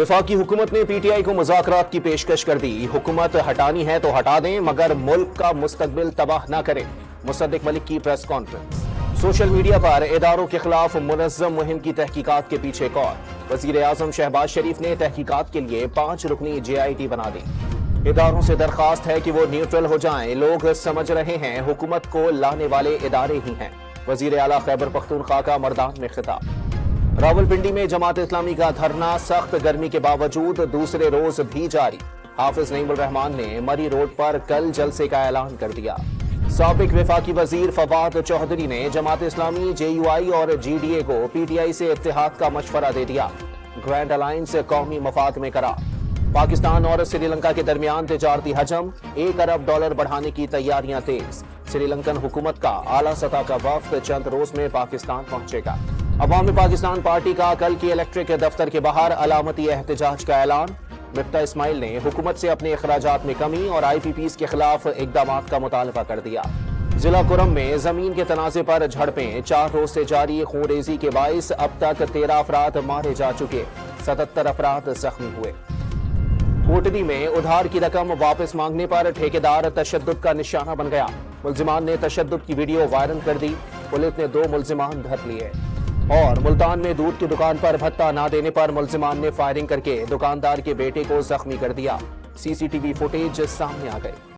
वफाकी हुकूमत ने पीटीआई को मुज़ाकरात की पेशकश कर दी। हुकूमत हटानी है तो हटा दें, मगर मुल्क का मुस्तकबिल तबाह न करें। मुसद्दिक मलिक की प्रेस कॉन्फ्रेंस। सोशल मीडिया पर इदारों के खिलाफ मुनज़्ज़म मुहिम की तहकीकात के पीछे कौन? वज़ीर आज़म शहबाज शरीफ ने तहकीकात के लिए 5 रुकनी JIT बना दी। इदारों से दरखास्त है कि वो न्यूट्रल हो जाएं। लोग समझ रहे हैं हुकूमत को लाने वाले इदारे ही हैं। वज़ीर आला खैबर पख्तूनख्वा का मर्दान में खिताब। रावलपिंडी में जमात इस्लामी का धरना सख्त गर्मी के बावजूद दूसरे रोज भी जारी। हाफिज नईमुर रहमान ने मरी रोड पर कल जलसे का ऐलान कर दिया। साबिक वफाकी वजीर फवाद चौधरी ने जमात इस्लामी, JUI और GDA को PTI से इत्तेहाद का मशवरा दे दिया। ग्रैंड अलायंस कौमी मफाद में करा। पाकिस्तान और श्रीलंका के दरमियान तिजारती हजम $1 अरब बढ़ाने की तैयारियां तेज। श्रीलंकन हुकूमत का आला सतह का वफ्द चंद रोज में पाकिस्तान पहुंचेगा। अवामी पाकिस्तान पार्टी का कल की इलेक्ट्रिक दफ्तर के बाहर अलामती एहतजाज का ऐलान। मिफ्ता इस्माइल ने हुकूमत से अपने अखराजात में कमी और IPPs के खिलाफ इकदामात का मुतालबा कर दिया। जिला कुरम में जमीन के तनाजे पर झड़पें 4 रोज से जारी खूनरेजी के बाइस अब तक 13 अफराद मारे जा चुके, 77 अफराद जख्मी हुए। कोटली में उधार की रकम वापस मांगने पर ठेकेदार तशद्दुद का निशाना बन गया। मुल्जिमान ने तशद्दुद की वीडियो वायरल कर दी। पुलिस ने 2 मुल्जिमान धर लिए। और मुल्तान में दूध की दुकान पर भत्ता न देने पर मुल्जिमान ने फायरिंग करके दुकानदार के बेटे को जख्मी कर दिया। CCTV फुटेज सामने आ गई।